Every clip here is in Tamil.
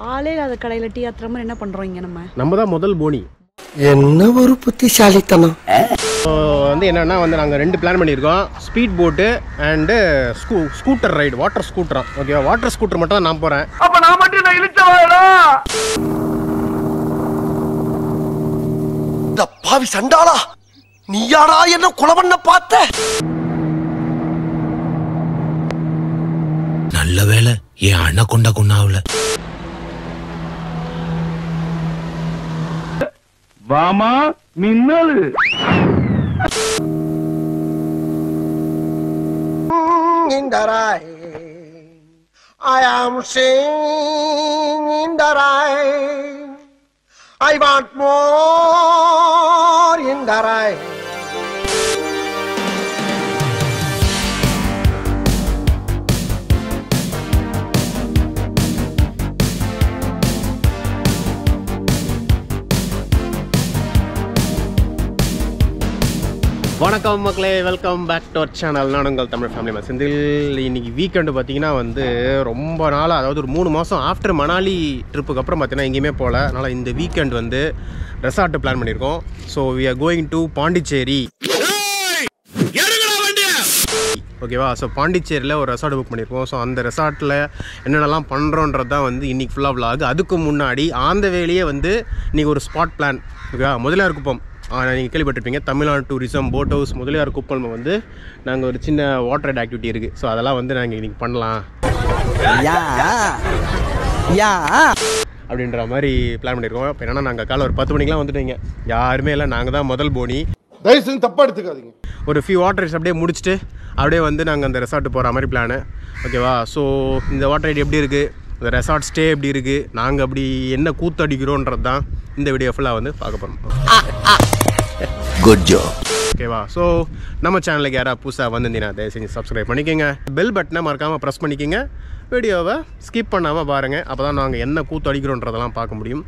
ஆளே இல்லாத கடையில் டீ ஆத்துற மாதிரி என்ன பண்ணுறோம் இங்கே நம்ம தான் முதல் போனி. என்ன ஒரு புத்திசாலித்தனம். வந்து என்னன்னா வந்து நாங்கள் 2 பிளான் பண்ணியிருக்கோம். ஸ்பீட் போட்டு அண்டு ஸ்கூட்டர் ரைடு, வாட்டர் ஸ்கூட்டரா. ஓகேவா, வாட்டர் ஸ்கூட்டர் மட்டும் தான் நான் போகிறேன். அப்ப நான் மட்டும் நான் இழுச்சவாடா. இந்த பாவி சண்டாளா, நீயாடா என்ன கொலை பண்ண பார்த்த? நல்ல வேலை என் அண்ணன் கொண்ட கொண்டாவுல. வாமா மின்னல். In the rain, I am singing in the rain. I want more in the rain. வணக்கம் மக்களே, welcome back to our channel. நான் உங்கள் தமிழ் ஃபேமிலி மேன் செந்தில். இன்றைக்கி வீக்கெண்டு பார்த்தீங்கன்னா வந்து ரொம்ப நாளாக, அதாவது ஒரு 3 மாதம் ஆஃப்டர் மணாலி ட்ரிப்புக்கு அப்புறம் பார்த்தீங்கன்னா எங்கேயுமே போகல. அதனால் இந்த வீக்கெண்ட் வந்து ரெசார்ட்டு பிளான் பண்ணியிருக்கோம். So we are going to Pondicherry. ஓகேவா, ஸோ பாண்டிச்சேரியில் ஒரு ரெசார்ட் புக் பண்ணியிருக்கோம். ஸோ அந்த ரெசார்ட்டில் என்னென்னலாம் பண்ணுறோன்றது தான் வந்து இன்றைக்கி ஃபுல்லாக விலாக். அதுக்கு முன்னாடி ஆந்த வேலையே வந்து இன்றைக்கி ஒரு ஸ்பாட் பிளான். ஓகேவா, முதலியார் குப்பம் நீங்கள் கேள்விப்பட்டிருப்பீங்க. Tamil Nadu tourism boat house Mudaliar Kuppam வந்து நாங்கள் ஒரு சின்ன வாட்டர் ரைட் ஆக்டிவிட்டி இருக்குது. ஸோ அதெல்லாம் வந்து நாங்கள் இன்றைக்கி பண்ணலாம் அப்படின்ற மாதிரி பிளான் பண்ணியிருக்கோம். இப்போ என்னன்னா நாங்கள் காலை ஒரு 10 மணிக்கெலாம் வந்துட்டீங்க, யாருமே இல்லை, நாங்கள் தான் முதல் போனி. தயவு செஞ்சு தப்பா எடுத்துக்காதீங்க. ஒரு ஃபியூ வாட்டர் ரைட்ஸ் அப்படியே முடிச்சுட்டு அப்படியே வந்து நாங்கள் அந்த ரெசார்ட்டு போகிற மாதிரி பிளானு. ஓகேவா, ஸோ இந்த வாட்டர் ரைட் எப்படி இருக்குது, இந்த ரெசார்ட் ஸ்டே எப்படி இருக்குது, நாங்கள் அப்படி என்ன கூத்து அடிக்கிறோன்றது தான் இந்த வீடியோ ஃபுல்லாக வந்து பார்க்க போகிறோம். Good job. ஓகேவா, ஸோ நம்ம சேனலுக்கு யாராவது புதுசாக வந்திருந்தீங்கன்னா தயவு செஞ்சு சப்ஸ்கிரைப் பண்ணிக்கோங்க. பெல் பட்டனை மறக்காமல் ப்ரெஸ் பண்ணிக்கோங்க. வீடியோவை ஸ்கிப் பண்ணாமல் பாருங்கள். அப்போ தான் நாங்கள் என்ன கூத்து அடிக்கிறோன்றதெல்லாம் பார்க்க முடியும்.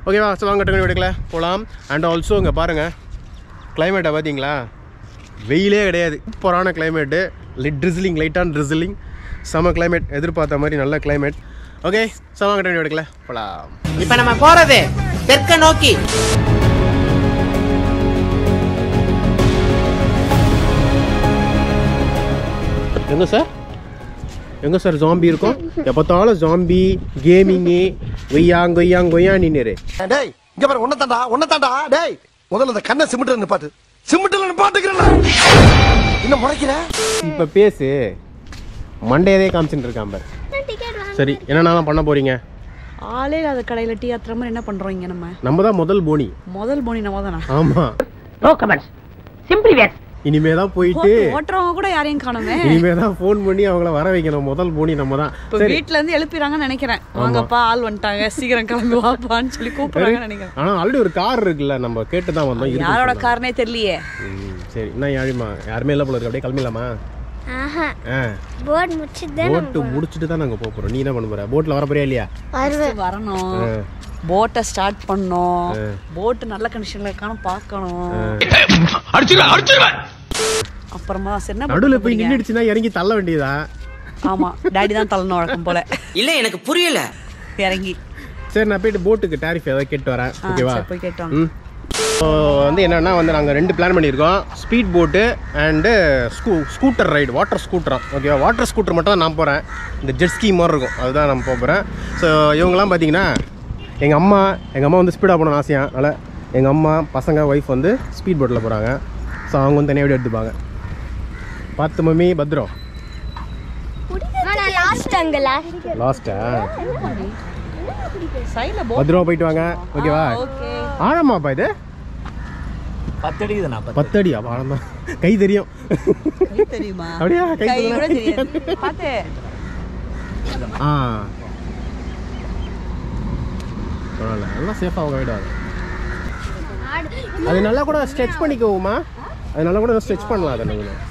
ஓகேவா, ஸோ வாங்க டக்குனு வீடுக்கல போகலாம். அண்ட் ஆல்சோ இங்கே பாருங்கள், கிளைமேட்டை பார்த்தீங்களா, வெயிலே கிடையாது, சூப்பரான கிளைமேட்டு. லைட்டான ட்ரிசிலிங், செம கிளைமேட், எதிர்பார்த்த மாதிரி நல்ல கிளைமேட். ஓகே, ஸோ வாங்க டக்குனு வீடுக்கல போகலாம். இப்போ நம்ம போகிறது தெற்க நோக்கி. எங்க சார் ஜாம்பி இருக்கும்? எப்பத்தாலும் ஜாம்பி கேமிங்கு கொய்யான்னு. டேய் இங்க பாரு, ஒன்னதாண்டா. டேய் முதல்ல அந்த கண்ணை சிமிட்டல நிப்பாட்டு. சிமிட்டல நிப்பாட்டுக்கிறேன். என்ன முறைக்கிற? இப்ப பேசு, மண்டையதே காமிச்சுட்டு இருக்கான் பாரு. சரி, என்னென்னலாம் பண்ண போறீங்க? ஆளே இல்லாத கடையில் டீ ஆத்துற மாதிரி என்ன பண்ணுறோம் இங்கே நம்ம தான் முதல் போனி. நம்ம தானே? ஆமா, நோ கமெண்ட்ஸ், சிம்பிளி வேர். இனிமே தான் போயிட்டு ஓட்டுறவங்க கூட யாரையும் காணுமே. இனிமே தான் ஃபோன் பண்ணி அவங்கள வர வைக்கணும். முதல் போனி நம்ம தான். வீட்டுல இருந்து எழுப்பிறாங்கன்னு நினைக்கிறேன். வாங்கப்பா, ஆள் வந்துட்டாங்க, சீக்கிரம் கிளம்பி வாப்பான்னு சொல்லி கூப்பிடுறாங்கன்னு நினைக்கிறேன். ஆனா ஆல்ரெடி ஒரு கார் இருக்குல்ல, நம்ம கேட்டு தான் வந்தோம். யாரோட கார்னே தெரியலையே. சரி, என்ன யாருமே இல்லை போல இருக்கு. அப்படியே கிளம்பிடலாமா? போட்டு முடிச்சுட்டு தான் நாங்க போறோம். நீ என்ன பண்ண போற? போட்ல வர போறியா இல்லையா? வரணும், போட்டை ஸ்டார்ட் பண்ணோம். போட் நல்ல கண்டிஷன்ல இருக்கான்னு பார்க்கணும். அப்புறமா சரி, நடுவுல போய் நின்னுடுச்சுன்னா இறங்கி தள்ள வேண்டியதா? ஆமா, டாடி தான் தள்ளணும் வழக்கம் போல. இல்ல எனக்கு புரியல. இறங்கி சரி, நான் போயிட்டு போட்டுக்கு டாரிஃப் ஏதாவது கேட்டு வரேன். ஓகேவா, போய் கேட்டோம். வந்து என்னன்னா வந்து நாங்கள் 2 பிளான் பண்ணியிருக்கோம். ஸ்பீட் போட்டு அண்டு ஸ்கூட்டர் ரைடு, வாட்டர் ஸ்கூட்டரா. ஓகேவா, வாட்டர் ஸ்கூட்டர் மட்டும் தான் நான் போகிறேன். இந்த ஜெட் ஸ்கீ மாதிரி இருக்கும், அதுதான் நான் போகிறேன். ஸோ இவங்கெல்லாம் பார்த்தீங்கன்னா எங்கள் அம்மா வந்து ஸ்பீடாக போகணும்னு ஆசையாக. அதனால் எங்கள் அம்மா, பசங்க, ஒய்ஃப் வந்து ஸ்பீட் போட்டில் போகிறாங்க. ஸோ அவங்க வந்து தனியாக வீடியோ எடுத்துப்பாங்க. பார்த்து மம்மி, பத்திரம். லாஸ்ட்டா பத்திரமா போயிட்டு வாங்க. ஓகேவா, ஆழமாப்பா இது? 10 அடி தான். 10 அடி அப்போ ஆழம் தான். கை தெரியும். தெரியுமா? அப்படியா? கை கூட தெரியாது. பாத்து. பரவாயில்ல, நல்லா சேஃபாக அவங்க விடாது. அது நல்லா கூட ஸ்ட்ரெச் பண்ணிக்கோமா? அது நல்லா கூட ஸ்ட்ரெச் பண்ணலாம். அதை நீங்கள்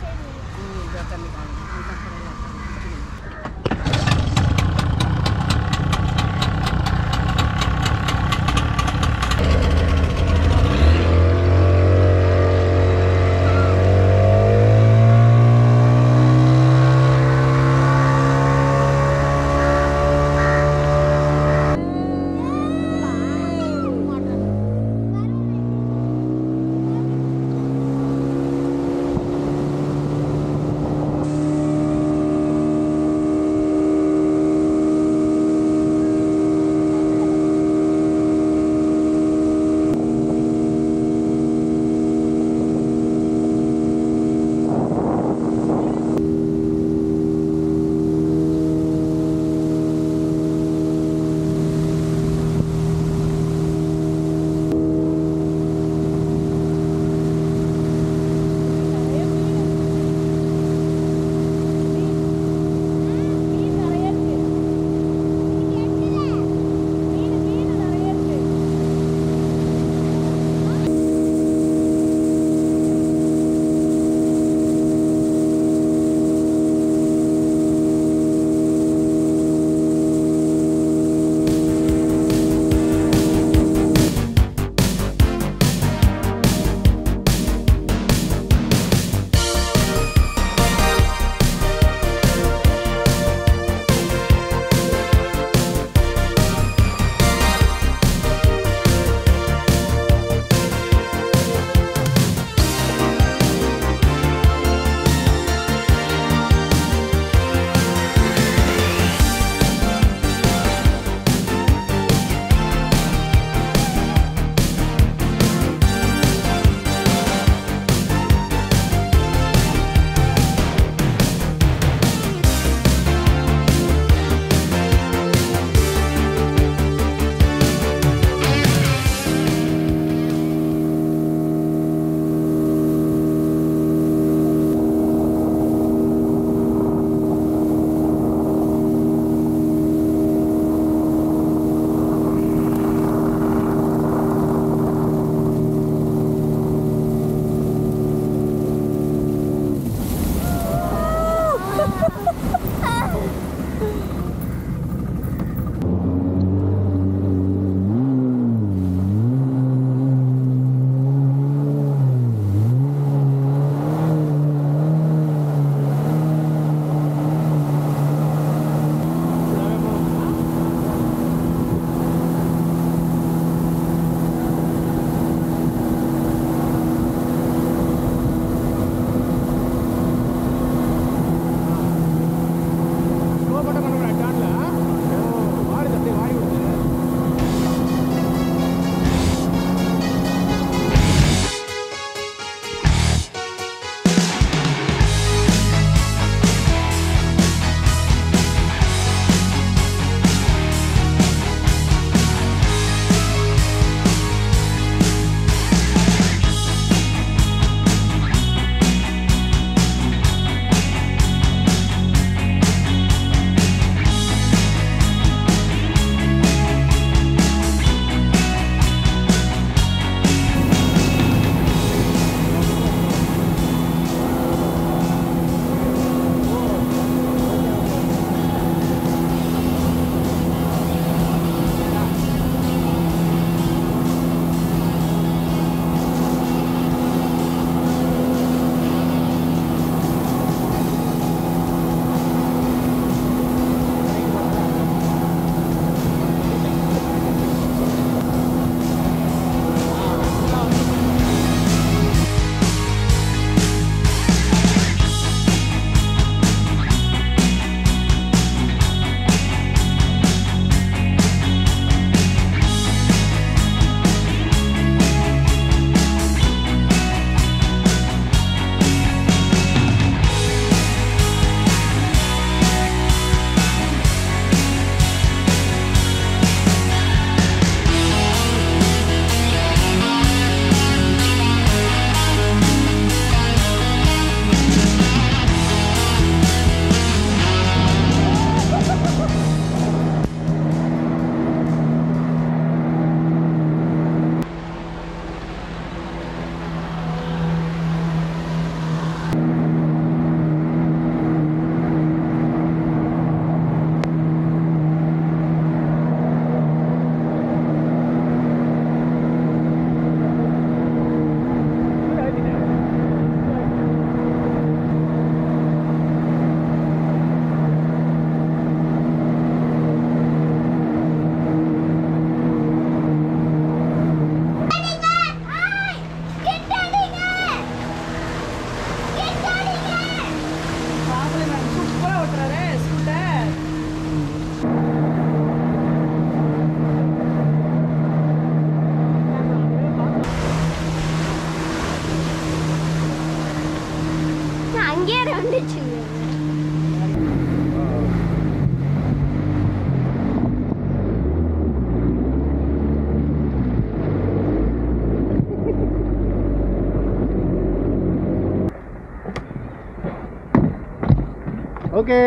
ஓகே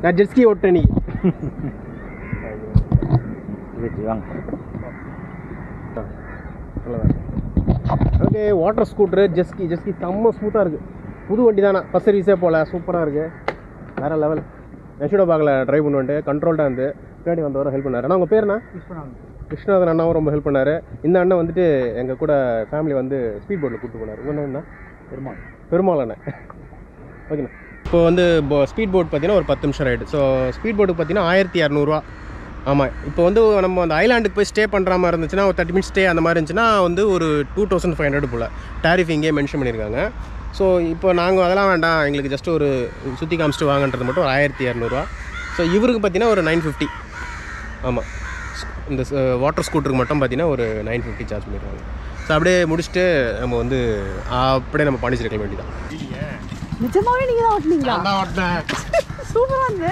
நான் ஜெட்ஸ்கி ஓட்டேன் நீ ஓகே வாட்டர் ஸ்கூட்ரு ஜெஸ்கி செம்ம ஸ்மூத்தாக இருக்குது. புது வண்டி தானே, ஃபஸ்ட் சர்வீஸே போல், சூப்பராக இருக்குது, வேறு லெவல். நெக்ஸ்டோ பார்க்கல ட்ரைவ் பண்ணிட்டு கண்ட்ரோல்டாக இருந்து பின்னாடி வந்தவரை ஹெல்ப் பண்ணார். ஆனால் உங்கள் பேர் என்ன? விஸ்வநாதன் அண்ணாவும் ரொம்ப ஹெல்ப் பண்ணார். இந்த அண்ணன் வந்துட்டு எங்கள் கூட ஃபேமிலி வந்து ஸ்பீட் போட்டில் கூப்பிட்டு போனார். உங்கள் என்ன? பெருமாள் அண்ணன். ஓகேண்ணா. இப்போ வந்து ஸ்பீட் போட் பார்த்தீங்கன்னா ஒரு 10 நிமிஷம் ரைடு. ஸோ ஸ்பீட் போட்டுக்கு பார்த்தீங்கன்னா 1200 ஆமாம். இப்போ வந்து நம்ம அந்த ஐலாண்டுக்கு போய் ஸ்டே பண்ணுற மாதிரி இருந்துச்சுன்னா ஒரு 30 மினிட்ஸ் ஸ்டே அந்த மாதிரி இருந்துச்சுன்னா வந்து ஒரு 2500 போல் டாரிஃப் இங்கே மென்ஷன் பண்ணியிருக்காங்க. ஸோ இப்போ நாங்கள் அதெல்லாம் வேண்டாம், எங்களுக்கு ஜஸ்ட் ஒரு சுற்றி காமிச்சிட்டு வாங்கன்றது மட்டும் ஒரு 1200. ஸோ இவருக்கு பார்த்தீங்கன்னா ஒரு 950. ஆமாம், இந்த வாட்டர் ஸ்கூட்டருக்கு மட்டும் பார்த்தீங்கன்னா ஒரு 950 சார்ஜ் பண்ணிடுவாங்க. ஸோ அப்படியே முடிச்சுட்டு நம்ம வந்து அப்படியே நம்ம பாண்டிச்சேரி கிளம்ப வேண்டியதான். நிஜமாவே நீங்கள் தான் ஓட்டுனீங்களா? சூப்பராக இருந்து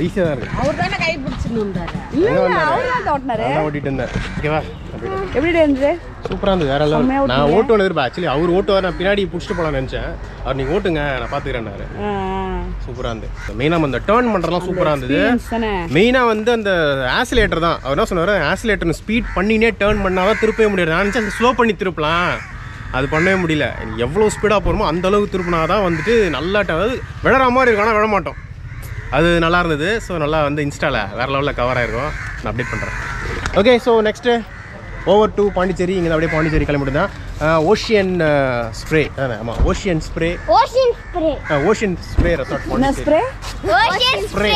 ஈஸியாக தான் இருக்குது. அவர் தானே கை பிடிச்சிட்டு வந்தாரு. இல்லை அவர் தான் ஓட்டினாரு. நான் ஓட்டிட்டு இருந்தேன். ஓகேவா? எப்படி இருந்துச்சு? சூப்பராக இருந்தது, வேற லெவல். நான் ஓட்டுவேன் இருப்பேன். ஆக்சுவலி அவர் ஓட்டுவார், நான் பின்னாடி பிடிச்சிட்டு போகலான்னு நினச்சேன். அவர் நீங்கள் ஓட்டுங்க நான் பார்த்துக்கிறேன்னாரு. சூப்பராக இருந்தது. மெயினாக அந்த டேர்ன் பண்ணுறதுலாம் சூப்பராக இருந்தது. மெயினாக வந்து அந்த ஆசிலேட்டர் தான். அவர் என்ன சொன்னார், ஆசிலேட்டர் ஸ்பீட் பண்ணினே டேர்ன் பண்ணால் தான் திருப்பவே முடியாது. நான் நினச்சேன் ஸ்லோ பண்ணி திருப்பலாம், அது பண்ணவே முடியல. எவ்வளோ ஸ்பீடாக போகிறோமோ அந்த அளவுக்கு திருப்பினா தான் வந்துட்டு நல்லா விழற மாதிரி இருக்கும், ஆனால் விழ மாட்டோம். அது நல்லா இருந்தது. ஸோ நல்லா வந்து இன்ஸ்டாவில் வேறு லெவலில் கவர் ஆகிருக்கும். நான் அப்டேட் பண்ணுறேன். Okay, so next over to Pondicherry. இங்கே அப்படியே பாண்டிச்சேரி கிளம்பிட்டு தான் ஓஷியன் ஸ்ப்ரே. ஆமாம், ocean spray resort. Spray spray